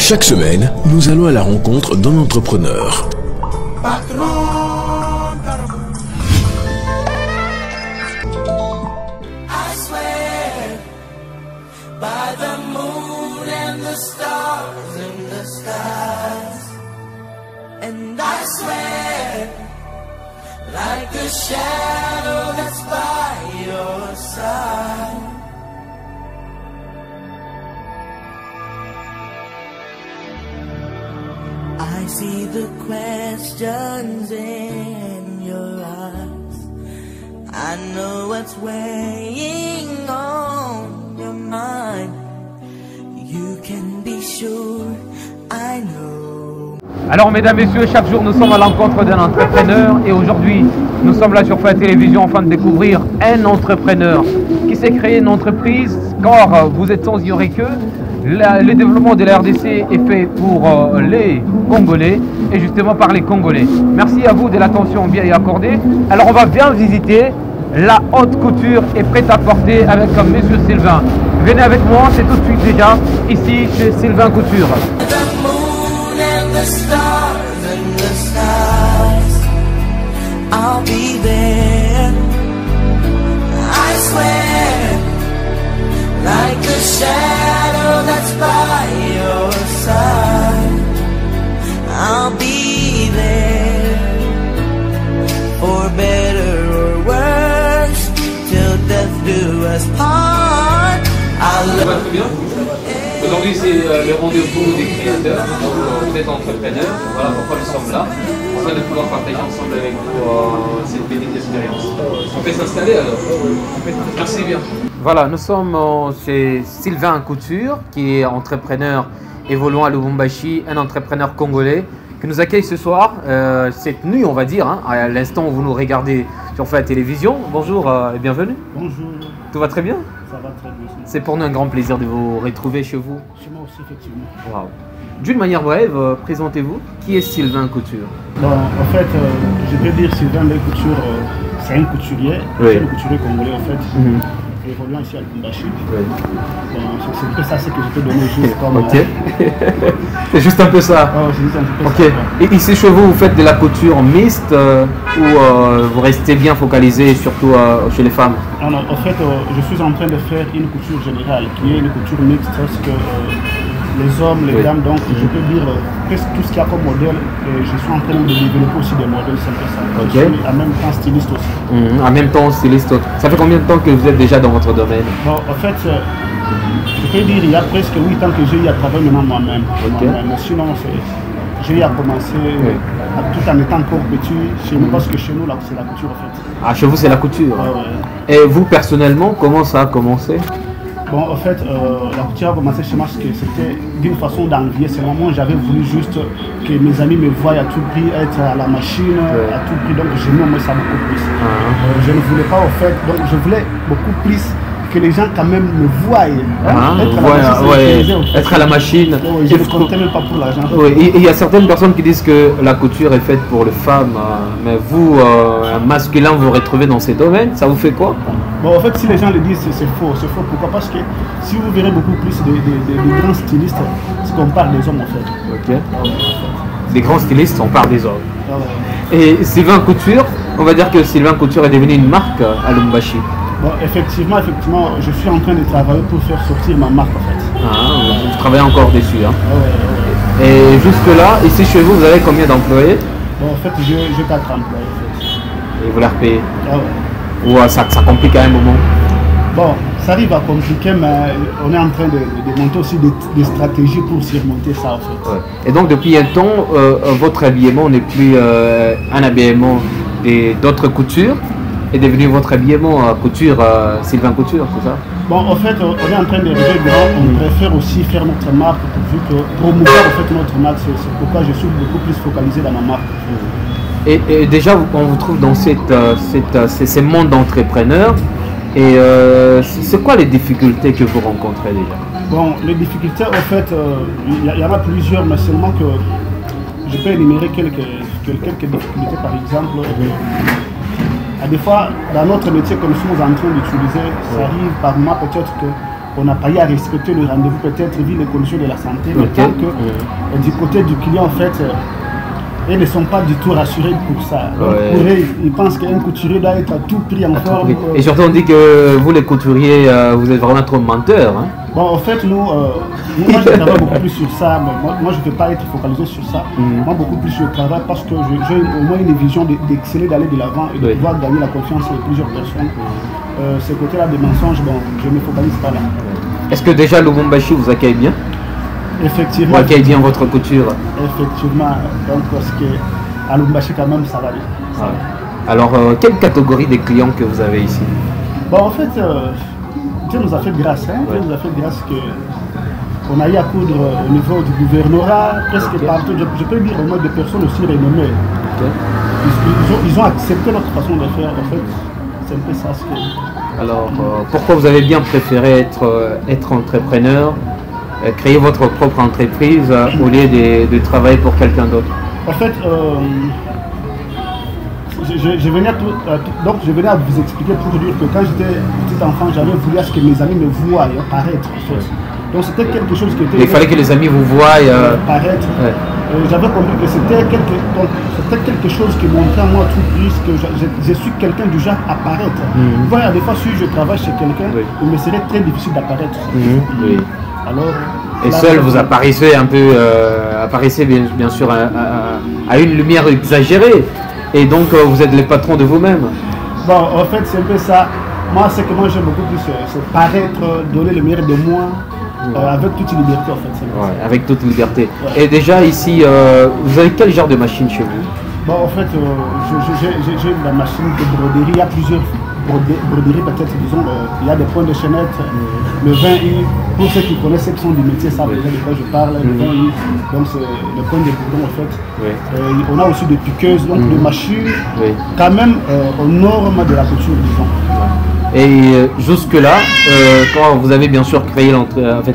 Chaque semaine, nous allons à la rencontre d'un entrepreneur. Like a shadow that's by your side. I see the questions in your eyes. I know what's weighing on your mind. You can be sure I know. Alors mesdames, messieurs, chaque jour nous sommes à l'encontre d'un entrepreneur et aujourd'hui nous sommes là sur Faya Télévision afin de découvrir un entrepreneur qui s'est créé une entreprise car vous êtes sans ignorer que le développement de la RDC est fait pour les Congolais et justement par les Congolais. Merci à vous de l'attention bien accordée. Alors on va bien visiter la haute couture et prête à porter avec monsieur Sylvain. Venez avec moi, c'est tout de suite déjà ici chez Sylvain Couture. The stars and the skies, I'll be there, I swear, like a shadow that's by your side, I'll be there, for better or worse, till death do us part. Ça va très bien. Aujourd'hui c'est le rendez-vous des créateurs, vous êtes entrepreneurs, voilà pourquoi nous sommes là, afin de pouvoir partager ensemble avec vous cette bénéfique expérience. On peut s'installer alors. Merci bien. Voilà, nous sommes chez Sylvain Couture, qui est entrepreneur évoluant à Lubumbashi, un entrepreneur congolais qui nous accueille ce soir, cette nuit on va dire, hein, à l'instant où vous nous regardez sur Faya Télévision. Bonjour et bienvenue. Bonjour. Tout va très bien? Ça va très bien. C'est pour nous un grand plaisir de vous retrouver chez vous. Chez moi aussi, effectivement. Wow. D'une manière brève, présentez-vous. Qui est Sylvain Couture? Bon, en fait, je peux dire Sylvain Couture, c'est un couturier, oui. C'est un couturier congolais en fait, évoluant ici à Lubumbashi. Oui. Bon, c'est un peu ça ce que je peux donner juste comme... Ok. C'est juste un peu ça. Oh, c'est juste un peu okay. Ça. Et ici chez vous, vous faites de la couture mixte ou vous restez bien focalisé surtout chez les femmes? Non, non, en fait, je suis en train de faire une couture générale qui est une couture mixte parce que les hommes, les dames, donc je peux dire presque tout ce qu'il y a comme modèle. Et je suis en train de développer aussi des modèles, c'est un peu ça. Okay. Je suis en même temps styliste aussi. En même temps styliste. Ça fait combien de temps que vous êtes déjà dans votre domaine? Bon, en fait, je peux dire il y a presque 8 ans que j'ai eu à travailler maintenant moi-même. Okay. Mais sinon, j'ai eu à commencer tout en étant encore petit chez nous, parce que chez nous, c'est la couture en fait. Ah, chez vous, c'est la couture. Ouais. Et vous, personnellement, comment ça a commencé? Bon, en fait, la couture a commencé chez moi parce que c'était d'une façon d'envier. C'est vraiment, j'avais voulu juste que mes amis me voient à tout prix, être à la machine, à tout prix. Donc, j'aimais moi ça beaucoup plus. Je ne voulais pas, en fait, donc je voulais beaucoup plus que les gens quand même me voient. Être à la machine. Je ne comptais même pas pour l'argent. Il y a certaines personnes qui disent que la couture est faite pour les femmes, mais vous, un masculin, vous vous retrouvez dans ces domaines, ça vous fait quoi? Bon, en fait, si les gens le disent, c'est faux. C'est faux. Pourquoi? Parce que si vous verrez beaucoup plus des grands stylistes, c'est qu'on parle des hommes en fait. Ok. Des grands stylistes, on parle des hommes. Et Sylvain Couture, on va dire que Sylvain Couture est devenu une marque à Lubumbashi. Bon, effectivement, je suis en train de travailler pour faire sortir ma marque en fait. Vous travaillez encore dessus. Hein. Et jusque là, ici chez vous, vous avez combien d'employés? Bon, en fait, j'ai 4 employés. En fait. Et vous les repayez? Ou ça complique à un moment? Bon, ça arrive à compliquer, mais on est en train de monter aussi des stratégies pour surmonter ça en fait. Et donc depuis un temps, votre habillement n'est plus un habillement d'autres coutures, est devenu votre habillement couture Sylvain Couture, c'est ça? Bon, en fait, on est en train de rêver grand, on préfère aussi faire notre marque pour promouvoir en fait notre marque, c'est pourquoi je suis beaucoup plus focalisé dans ma marque. Et déjà, on vous trouve dans ces mondes d'entrepreneurs. Et c'est quoi les difficultés que vous rencontrez déjà? Bon, les difficultés, en fait, il y en a plusieurs, mais seulement que je peux énumérer quelques difficultés, par exemple. Des fois, dans notre métier que nous sommes en train d'utiliser, ça arrive par moment peut-être que on n'a pas eu à respecter le rendez-vous, peut-être vu les conditions de la santé, mais tant que du côté du client, en fait, ils ne sont pas du tout rassurés pour ça. Donc, pour eux, ils pensent qu'un couturier doit être à tout prix en forme. Et surtout, on dit que vous, les couturiers, vous êtes vraiment trop menteurs. Hein? Bon, en fait, moi, je travaille beaucoup plus sur ça. Mais moi, je ne vais pas être focalisé sur ça. Moi, beaucoup plus, je travaille parce que j'ai au moins une vision d'exceller, d'aller de l'avant et de pouvoir gagner la confiance de plusieurs personnes. Ce côté-là des mensonges, bon, je ne me focalise pas là. Est-ce que déjà Lubumbashi vous accueille bien? Effectivement. Accueille bien votre couture? Effectivement. Donc, parce qu'à Lubumbashi, quand même, ça va aller. Alors, quelle catégorie des clients que vous avez ici? Bon, en fait, Dieu nous a fait grâce. Hein? Dieu nous a fait grâce qu'on a eu à coudre au niveau du gouvernorat, presque partout. Je peux dire au moins des personnes aussi renommées. Ils ont accepté notre façon de faire. En fait, c'est un peu ça. Alors, pourquoi vous avez bien préféré être entrepreneur, créer votre propre entreprise au lieu de travailler pour quelqu'un d'autre? En fait, je venais à vous expliquer pour dire que quand j'étais petit enfant, j'avais voulu à ce que mes amis me voient paraître. En fait. Donc c'était quelque chose qui était... Il fallait que les amis vous voient paraître. J'avais compris que c'était quelque chose qui montrait à moi tout plus que je suis quelqu'un du genre à paraître. Vous voyez, des fois, si je travaille chez quelqu'un, il me serait très difficile d'apparaître. Alors, et seul, vous apparaissez un peu, apparaissez bien sûr à une lumière exagérée. Et donc, vous êtes les patrons de vous-même. Bon, en fait, c'est un peu ça. Moi, c'est que moi, j'aime beaucoup plus paraître, donner le meilleur de moi, avec toute liberté, en fait. Avec toute liberté. Et déjà, ici, vous avez quel genre de machine chez vous? Bon, en fait, j'ai la machine de broderie. Il y a plusieurs broderies, peut-être, disons. Il y a des points de chaînette, le 20i. Pour ceux qui connaissent, ceux qui sont du métier, savent déjà de quoi je parle. Le 20i, donc c'est le point de bourdon, en fait. On a aussi des piqueuses, donc des machines, quand même aux normes de la couture, disons. Et jusque-là, quand vous avez bien sûr créé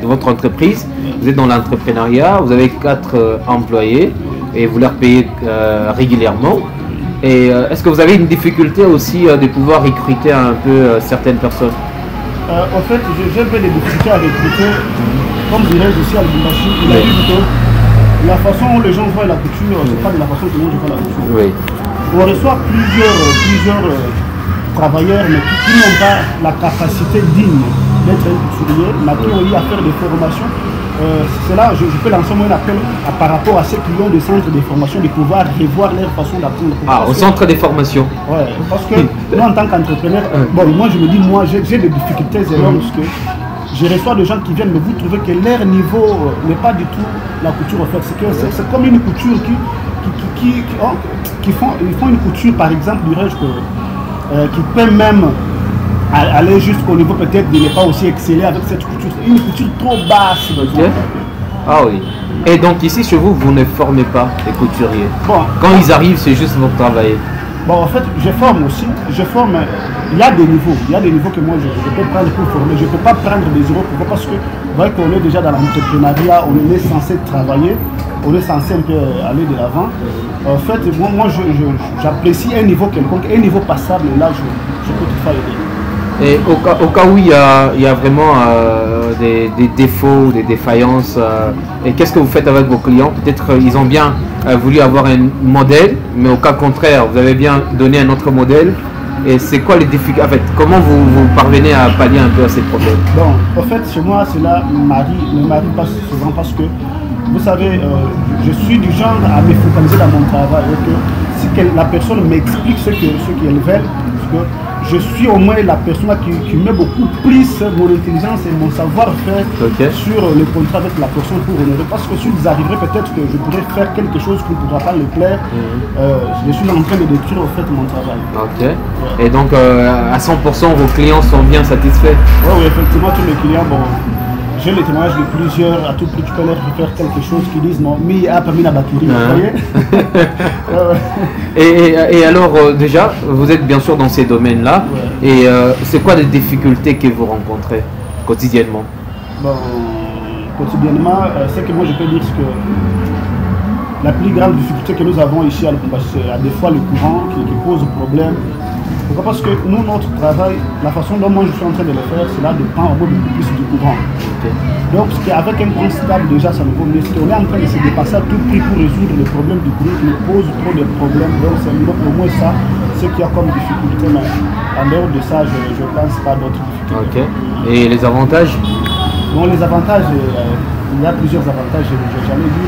votre entreprise, vous êtes dans l'entrepreneuriat, vous avez 4 employés et vous leur payez régulièrement. Et est-ce que vous avez une difficulté aussi de pouvoir recruter un peu certaines personnes? En fait, j'ai des difficultés à recruter, comme dirais-je aussi à Lubumbashi, il a dit plutôt la façon dont les gens voient la couture, c'est pas de la façon dont je vois la couture. On reçoit plusieurs travailleurs, mais qui n'ont pas la capacité digne d'être un couturier, mais qui ont eu à faire des formations. C'est là, je peux lancer un appel par rapport à ceux qui ont des centres de formation, de pouvoir revoir leur façon d'apprendre. Ah, au centre des formations. Oui, parce que moi en tant qu'entrepreneur, bon, moi je me dis, moi j'ai des difficultés énormes parce que je reçois des gens qui viennent, mais vous trouvez que leur niveau n'est pas du tout la couture en fait. C'est comme une couture ils font une couture par exemple, dirais-je, qui peut même aller jusqu'au niveau peut-être de ne pas aussi exceller avec cette couture. Une couture trop basse. Ah oui. Et donc ici chez vous, vous ne formez pas les couturiers. Quand ils arrivent, c'est juste pour travailler. Bon, en fait, je forme aussi. Je forme. Il y a des niveaux. Il y a des niveaux que moi je peux prendre pour former. Je ne peux pas prendre des euros. Pourquoi? Parce que vous voyez qu'on est déjà dans l'entrepreneuriat, on est censé travailler, on est censé un peu aller de l'avant. En fait, moi j'apprécie un niveau quelconque, un niveau passable. Là, je peux toutefois aider. Et au cas où il y a vraiment des défauts, des défaillances, et qu'est-ce que vous faites avec vos clients? Peut-être ils ont bien voulu avoir un modèle, mais au cas contraire, vous avez bien donné un autre modèle. Et c'est quoi les difficultés? En fait, comment vous parvenez à pallier un peu à ces problèmes? Bon, en fait, chez moi, cela ne m'arrive pas souvent parce que, vous savez, je suis du genre à me focaliser dans mon travail. Si la personne m'explique ce qu'elle veut, parce que je suis au moins la personne qui met beaucoup plus mon intelligence et mon savoir-faire sur le contrat avec la personne pour honorer. Parce que si vous arriverez, peut-être que je pourrais faire quelque chose qui ne pourra pas le plaire. Je suis en train de détruire au fait mon travail. Et donc à 100% vos clients sont bien satisfaits? Oui, effectivement, tous les clients, bon, j'ai les témoignages de plusieurs, à tout prix tu peux leur faire quelque chose qui disent non, mais a pas mis la batterie, vous voyez. Et alors déjà, vous êtes bien sûr dans ces domaines-là, et c'est quoi les difficultés que vous rencontrez quotidiennement? Bon, quotidiennement, ce que moi je peux dire, c'est que la plus grande difficulté que nous avons ici à Lubumbashi, c'est des fois le courant qui pose problème. Pourquoi? Parce que nous, notre travail, la façon dont moi je suis en train de le faire, c'est là de prendre beaucoup plus du courant. Okay. Donc, ce qui avec un point stable, déjà, ça nous vaut mieux. On est en train de se dépasser à tout prix pour résoudre le problème du courant qui nous pose trop de problèmes. Donc, c'est au moins ça, ce qu'il y a comme difficulté. Mais en dehors de ça, je ne pense pas d'autres difficultés. Ok. Et les avantages? Bon, les avantages, il y a plusieurs avantages, je n'ai jamais vu.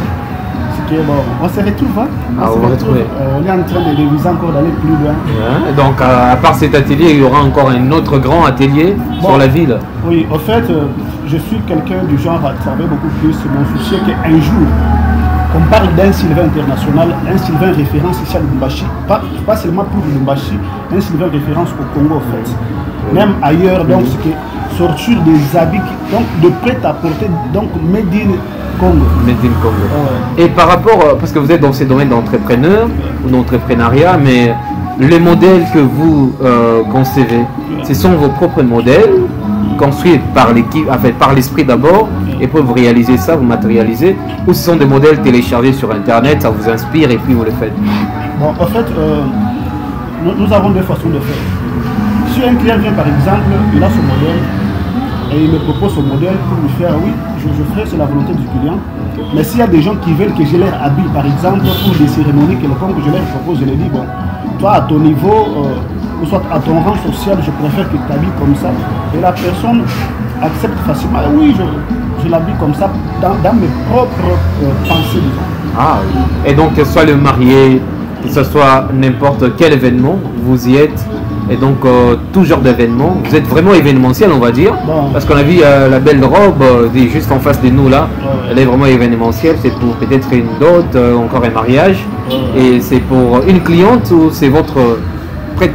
Bon, on se retrouve, hein? On est en train de réviser encore, d'aller plus loin. Ouais. Donc, à part cet atelier, il y aura encore un autre grand atelier sur la ville. Oui, en fait, je suis quelqu'un du genre à travailler beaucoup plus. Mon souci est qu'un jour, on parle d'un Sylvain international, un Sylvain référence ici à Lubumbashi, pas seulement pour Lubumbashi, un Sylvain référence au Congo, en fait. Même ailleurs, donc, c'est que sortir des habits, donc de prêt-à-porter, donc made in Congo. Made in Congo. Ouais. Et par rapport, parce que vous êtes dans ces domaines d'entrepreneur ou d'entrepreneuriat, mais les modèles que vous concevez, ce sont vos propres modèles construits par l'équipe, en fait, par l'esprit d'abord, et puis vous réalisez ça, vous matérialisez, ou ce sont des modèles téléchargés sur Internet, ça vous inspire et puis vous le faites? Bon, en fait, nous avons deux façons de faire. Si un client vient par exemple, il a son modèle, et il me propose son modèle pour lui faire, oui, je ferai, c'est la volonté du client. Mais s'il y a des gens qui veulent que je leur habille, par exemple, pour des cérémonies quelconques que je leur propose, je leur dis, bon, toi à ton niveau, ou soit à ton rang social, je préfère que tu t'habilles comme ça. Et la personne accepte facilement, oui, je l'habille comme ça, dans mes propres pensées, disons. Ah oui. Et donc, que ce soit le marié, que ce soit n'importe quel événement, vous y êtes. Et donc, tout genre d'événement, vous êtes vraiment événementiel, on va dire, bon. Parce qu'on a vu la belle robe juste en face de nous là, elle est vraiment événementielle, c'est pour peut-être une dot, encore un mariage, et c'est pour une cliente ou c'est votre prêt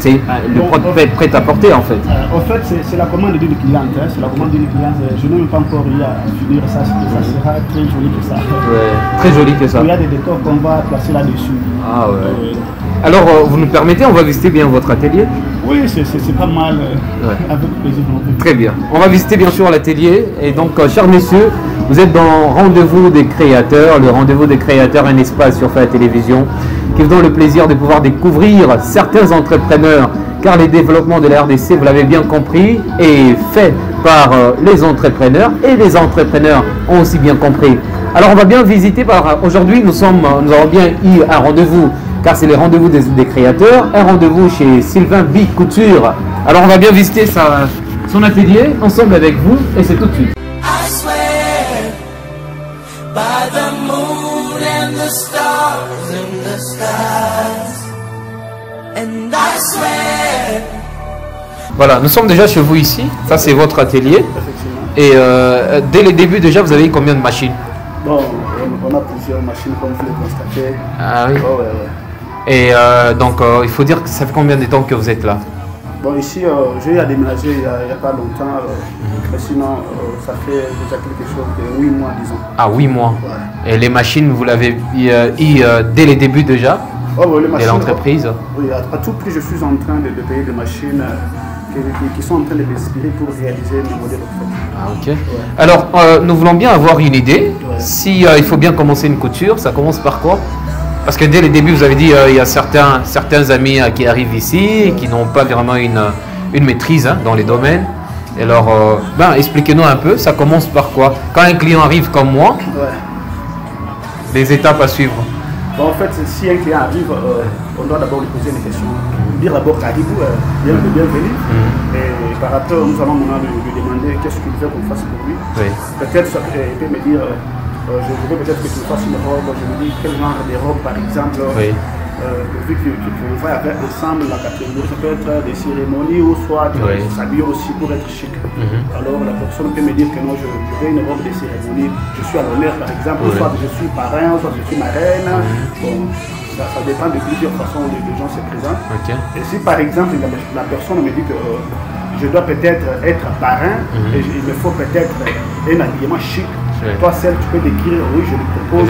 à porter en fait? En fait, c'est la commande d'une cliente, hein, c'est la commande d'une cliente, je n'ai même pas encore eu à finir ça, ça sera très joli que ça. Ouais, très joli que ça. Il y a des décors qu'on va placer là-dessus. Ah ouais. Alors, vous nous permettez, on va visiter bien votre atelier? Oui, c'est pas mal, avec plaisir. Très bien. On va visiter bien sûr l'atelier. Et donc, chers messieurs, vous êtes dans Rendez-vous des créateurs, le Rendez-vous des créateurs, un espace sur la télévision qui vous donne le plaisir de pouvoir découvrir certains entrepreneurs, car les développements de la RDC, vous l'avez bien compris, est fait par les entrepreneurs et les entrepreneurs ont aussi bien compris. Alors, on va bien visiter. Aujourd'hui, nous avons bien eu un rendez-vous, car c'est le rendez-vous des créateurs, un rendez-vous chez Sylvain B Couture. Alors on va bien visiter son atelier ensemble avec vous et c'est tout de suite. I swear by the moon and the stars in the skies, and I swear. Voilà, nous sommes déjà chez vous ici, ça c'est votre atelier. Et dès le début déjà vous avez combien de machines? Bon, on a plusieurs machines comme vous le constatez. Ah oui. Oh, ouais. Et donc, il faut dire que ça fait combien de temps que vous êtes là? Bon, ici, j'ai eu à déménager il n'y a pas longtemps. Mais sinon, ça fait déjà quelque chose de 8 mois, disons. Ah, 8 mois. Ouais. Et les machines, vous l'avez eu dès les débuts déjà? Oh, bon, les machines, de l'entreprise? Oui, à tout prix, je suis en train de payer des machines qui sont en train de m'inspirer pour réaliser mes modèles. Ah, ok. Ouais. Alors, nous voulons bien avoir une idée. Ouais. Si il faut bien commencer une couture, ça commence par quoi? Parce que dès le début, vous avez dit il y a certains amis qui arrivent ici et qui n'ont pas vraiment une maîtrise dans les domaines. Et alors, expliquez-nous un peu, ça commence par quoi? Quand un client arrive comme moi, les étapes à suivre. Bon, en fait, si un client arrive, on doit d'abord lui poser une question. Dire d'abord caribou, bienvenue. Et par rapport, nous allons maintenant lui demander qu'est-ce qu'il veut qu'on fasse pour lui. Oui. Peut-être il peut me dire... je veux peut-être que tu fasses une robe, je me dis quel genre de robe par exemple, oui. Vu qu'on va faire ensemble la catégorie, ça peut être des cérémonies ou soit s'habiller aussi pour être chic. Alors la personne peut me dire que non, je veux une robe de cérémonie, je suis à l'honneur par exemple, soit je suis parrain, soit je suis marraine. Bon, ça dépend de plusieurs façons dont les gens se présentent. Et si par exemple la personne me dit que je dois peut-être être parrain, et il me faut peut-être un habillement chic. Toi seul, tu peux décrire, oui, je lui propose.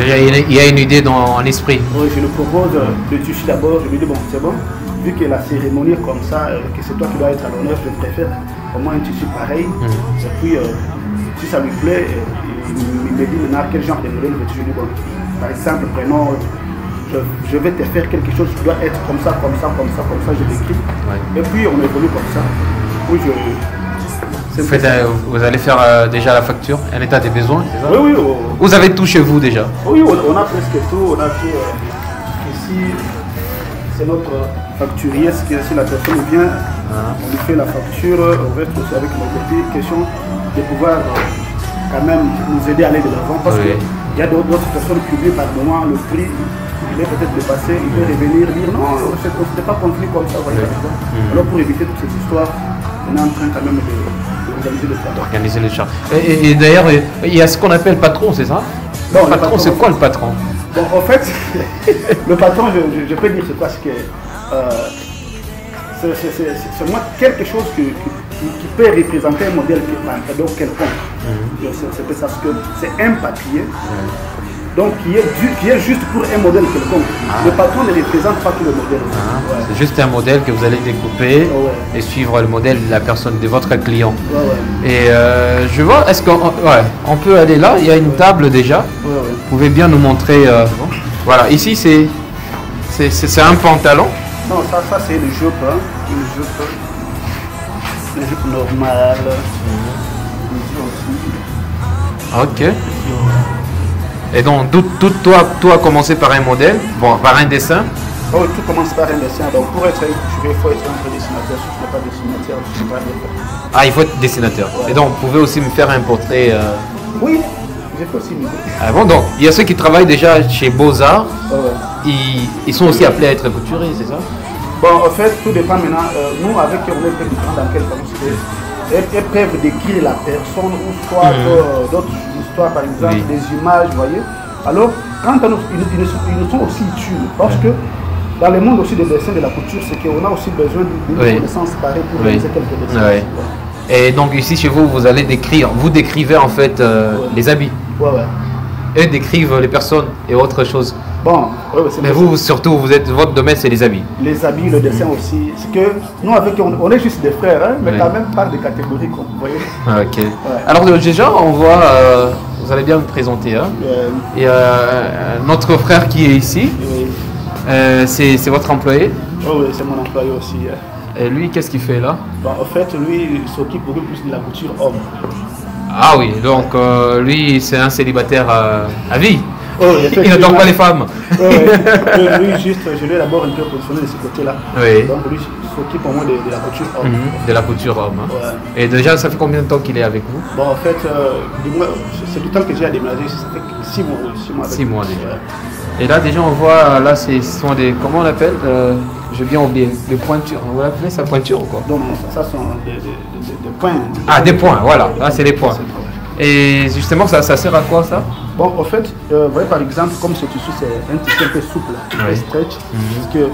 Il y a une idée dans l'esprit. Oui, je lui propose le tissu d'abord, je lui dis, bon, c'est bon, vu que la cérémonie est comme ça, que c'est toi qui dois être à l'honneur, je préfère au moins un tissu pareil. Et puis, si ça lui plaît, il me dit maintenant quel genre de modèle veux-tu. Je lui dis, bon, par exemple, prenons je vais te faire quelque chose qui doit être comme ça, comme ça, comme ça, comme ça, je l'écris. Ouais. Et puis on évolue comme ça. Oui, Vous allez faire déjà la facture, un état des besoins, c'est ça? oui, Vous avez tout chez vous déjà? oui, on a presque tout. On a fait ici, c'est notre facturier. Si la personne vient, on lui fait la facture, on reste aussi avec nos copies. Question de pouvoir quand même nous aider à aller de l'avant parce qu'il y a d'autres personnes qui oublient par moment le prix. Il est peut-être dépassé, il peut revenir dire non, on ne s'était pas compris comme ça. Voilà. Alors pour éviter toute cette histoire, on est en train quand même d'organiser le travail. Organiser les charges. Et d'ailleurs, il y a ce qu'on appelle patron, c'est ça? Non, le patron, c'est quoi le patron? Bon, en fait, le patron, je peux dire c'est parce que c'est moi quelque chose qui peut représenter un modèle quelconque. C'est ça, parce que c'est un papier. Donc, qui est juste pour un modèle quelconque. Le patron ne représente pas tout le modèle. C'est juste un modèle que vous allez découper et suivre le modèle de la personne, de votre client. Et je vois, est-ce qu'on peut aller là? Il y a une table déjà. Vous pouvez bien nous montrer. Voilà, ici c'est un pantalon. Non, ça c'est une jupe. Une jupe normale. Ok. Et donc, tout a commencé par un modèle, par un dessin. Oh, tout commence par un dessin. Donc, pour être il faut être un dessinateur. Si tu n'es pas dessinateur, tu ne peux pas le faire. Ah, il faut être dessinateur. Et donc, vous pouvez aussi me faire un portrait. Oui, j'ai fait aussi m'aider. Ah bon, donc, il y a ceux qui travaillent déjà chez Beaux-Arts. Ils sont aussi appelés à être couturiers, c'est ça? Bon, en fait, tout dépend maintenant. Nous, avec on est très différents dans quel sens. Elles peuvent décrire la personne ou soit d'autres histoires, par exemple, des images, vous voyez. Alors, quant à nous, ils nous sont aussi utiles parce que dans le monde aussi des dessins de la couture, c'est qu'on a aussi besoin d'une connaissance pareille pour réaliser quelques dessins. Et donc, ici, chez vous, vous allez décrire, vous décrivez en fait les habits. Eux décrivent les personnes et autre chose. Bon, mais vous, surtout, votre domaine, c'est les habits. Les habits, le dessin aussi. C'est que nous, on est juste des frères, hein, mais quand même pas de catégorie, vous voyez. Ok. Alors, déjà, on voit, vous allez bien me présenter. Hein. Il y a notre frère qui est ici. C'est votre employé? Oui, c'est mon employé aussi. Et lui, qu'est-ce qu'il fait là? Bon, en fait, lui, il s'occupe beaucoup plus de la couture homme. Ah oui, donc lui, c'est un célibataire à vie. Il n'adore pas les femmes. Lui, juste, je lui ai d'abord un peu positionné de ce côté-là. Donc lui, il s'occupe au moins de la couture homme. De la couture homme. Et déjà, ça fait combien de temps qu'il est avec vous? Bon, en fait, c'est du temps que j'ai à déménager, ça fait 6 mois. 6 mois déjà. Et là, déjà, on voit, là, ce sont des, comment on appelle j'ai bien oublié, des pointures. Vous l'appelez ça pointure ou quoi? Non, ça sont des points. Ah, des points, voilà. Là, c'est les points. Et justement, ça sert à quoi ça? Bon, en fait, vous voyez par exemple, comme ce tissu, c'est un tissu un peu souple, un stretch. Parce que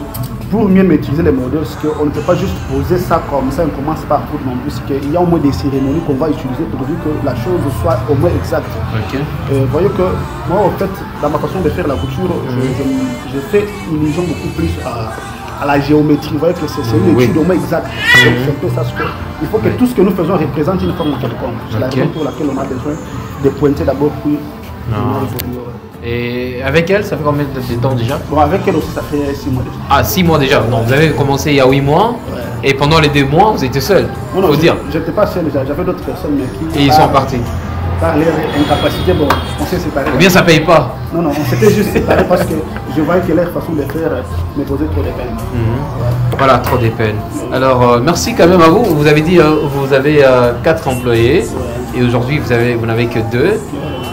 pour mieux maîtriser les modèles, c'est qu'on ne peut pas juste poser ça comme ça, on commence par tout non plus. Il y a au moins des cérémonies qu'on va utiliser pour dire que la chose soit au moins exacte. Vous voyez que moi, en fait, dans ma façon de faire la couture, je fais une illusion beaucoup plus à la géométrie. Vous voyez que c'est une étude au moins exacte. C'est un peu ça. Il faut que tout ce que nous faisons représente une forme quelconque. C'est la raison pour laquelle on a besoin de pointer d'abord puis. Et avec elle, ça fait combien de temps déjà? Bon, avec elle aussi, ça fait 6 mois déjà. Ah, 6 mois déjà. Donc, vous avez commencé il y a 8 mois. Et pendant les 2 mois, vous étiez seul. Non, je n'étais pas seul, j'avais d'autres personnes mais qui. Et ils sont partis. Par leur incapacité, bon, on s'est séparés. Ou bien ça paye pas? Non, on s'était juste séparés parce que je voyais que leur façon de faire me posait trop de peine. Voilà, trop de peine. Alors, merci quand même à vous. Vous avez dit vous avez 4 employés et aujourd'hui vous n'avez que 2.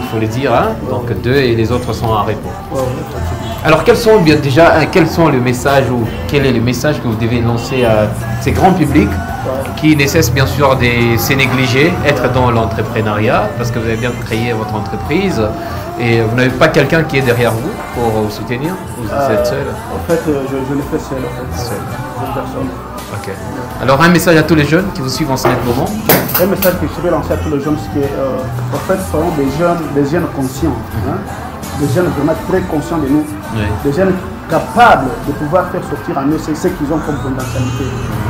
Il faut le dire, hein. Donc 2 et les autres sont en repos. Alors quels sont les messages ou quel est le message que vous devez lancer à ces grands publics qui nécessitent bien sûr de se négliger, être dans l'entrepreneuriat parce que vous avez bien créé votre entreprise et vous n'avez pas quelqu'un qui est derrière vous pour vous soutenir? Vous êtes seul? En fait, je le fais seul. Seul. Personne. Ok. Alors un message à tous les jeunes qui vous suivent en ce moment? Un message que je vais lancer à tous les jeunes, c'est qu'en fait, ce sont des jeunes conscients, des jeunes vraiment très conscients de nous, des jeunes capables de pouvoir faire sortir en eux ce qu'ils ont comme potentialité.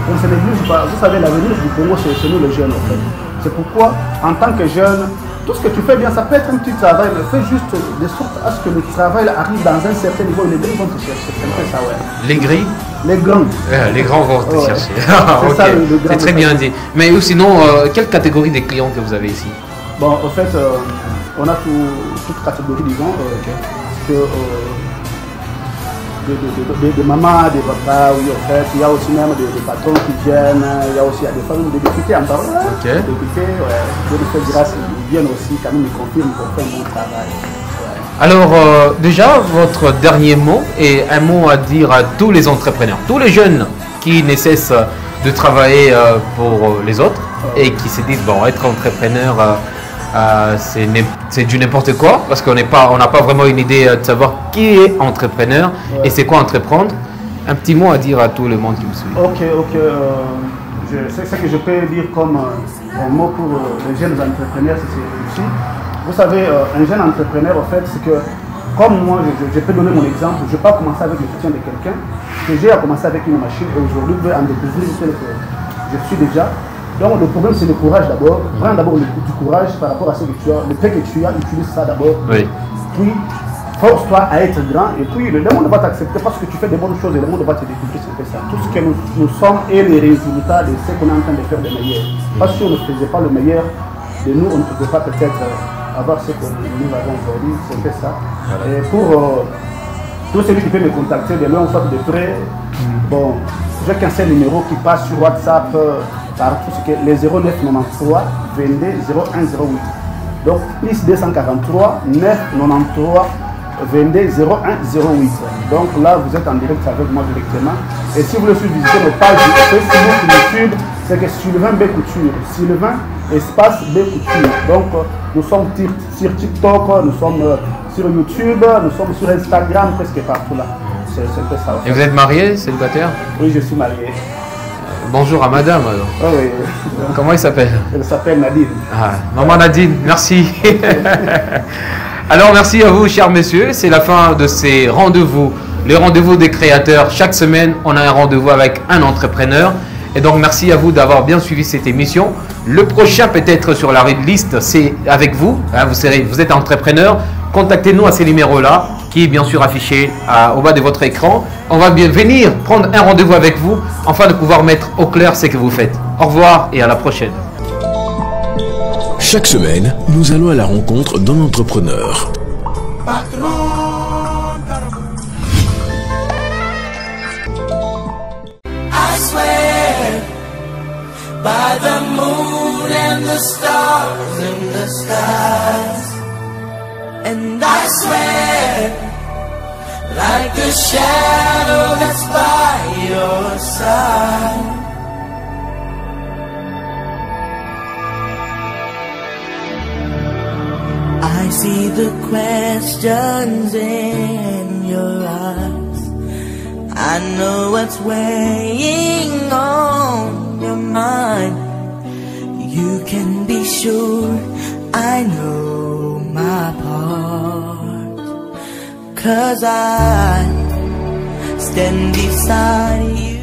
On ne se néglige pas. Vous savez, l'avenir du Congo, c'est nous les jeunes en fait. C'est pourquoi, en tant que jeunes, tout ce que tu fais bien, ça peut être un petit travail, mais fais juste de sorte à ce que le travail arrive dans un certain niveau. Les grilles vont te chercher. C'est un peu ça, ouais. Les grilles? Les grands. Les grands vont te chercher. C'est ça, le grand c'est très bien détail. dit. Mais ou sinon, quelle catégorie des clients que vous avez ici? Bon, en fait, on a toute catégorie, disons. Parce que, des mamans, des papas, oui, en fait, il y a aussi même des patrons qui viennent, il y a aussi des femmes, des députés en parole. Des députés, ouais. Dieu nous fait grâce, ils viennent aussi, quand même, ils confirment qu'on fait un bon travail. Ouais. Alors, déjà, votre dernier mot et un mot à dire à tous les entrepreneurs, tous les jeunes qui ne cessent de travailler pour les autres et qui se disent, bon, être entrepreneur, c'est du n'importe quoi parce qu'on n'a pas vraiment une idée de savoir qui est entrepreneur et c'est quoi entreprendre. Un petit mot à dire à tout le monde qui me suit. Ok. C'est ce que je peux dire comme un mot pour les jeunes entrepreneurs, c'est ceci. Vous savez, un jeune entrepreneur, en fait, c'est que, comme moi, je peux donner mon exemple, je ne vais pas commencer avec le soutien de quelqu'un, que j'ai commencé avec une machine et aujourd'hui, je vais en découvrir tel que je suis déjà. Donc, le problème, c'est le courage d'abord. Prends d'abord du courage par rapport à ce que tu as, le fait que tu as, utilise ça d'abord. Oui. Puis, force-toi à être grand et puis le monde va t'accepter parce que tu fais des bonnes choses et le monde va te découvrir, c'est ça. Tout ce que nous sommes et les résultats de ce qu'on est en train de faire de meilleur. Parce que si on ne faisait pas le meilleur de nous, on ne pouvait pas peut-être avoir ce que nous avons aujourd'hui, c'est ça. Voilà. Et pour tout celui qui peut me contacter de loin ou soit de près, bon, j'ai qu'un seul numéro qui passe sur WhatsApp par tout ce que les 0993 22 0108. Donc plus 243 993 22 0108. Donc là, vous êtes en direct avec moi directement. Et si vous voulez visiter nos pages Facebook, YouTube, c'est que Sylvain B Couture. Sylvain espace B Couture. Donc nous sommes sur TikTok, nous sommes sur YouTube, nous sommes sur Instagram, presque partout là. C'est un peu ça. Et vous êtes marié, célibataire? Oui, je suis marié. Bonjour à madame alors. Oh, oui. Comment elle s'appelle? Elle s'appelle Nadine. Ah, maman Nadine, merci. Alors merci à vous chers messieurs, c'est la fin de ces rendez-vous, les rendez-vous des créateurs. Chaque semaine on a un rendez-vous avec un entrepreneur et donc merci à vous d'avoir bien suivi cette émission. Le prochain peut-être sur la liste c'est avec vous, hein, vous êtes entrepreneur, contactez-nous à ces numéros-là qui est bien sûr affiché au bas de votre écran. On va bien venir prendre un rendez-vous avec vous afin de pouvoir mettre au clair ce que vous faites. Au revoir et à la prochaine. Chaque semaine, nous allons à la rencontre d'un entrepreneur. I swear by the moon and the stars in the skies, and I swear like a shadow that's by your side. I see the questions in your eyes. I know what's weighing on your mind. You can be sure I know my part, 'cause I stand beside you.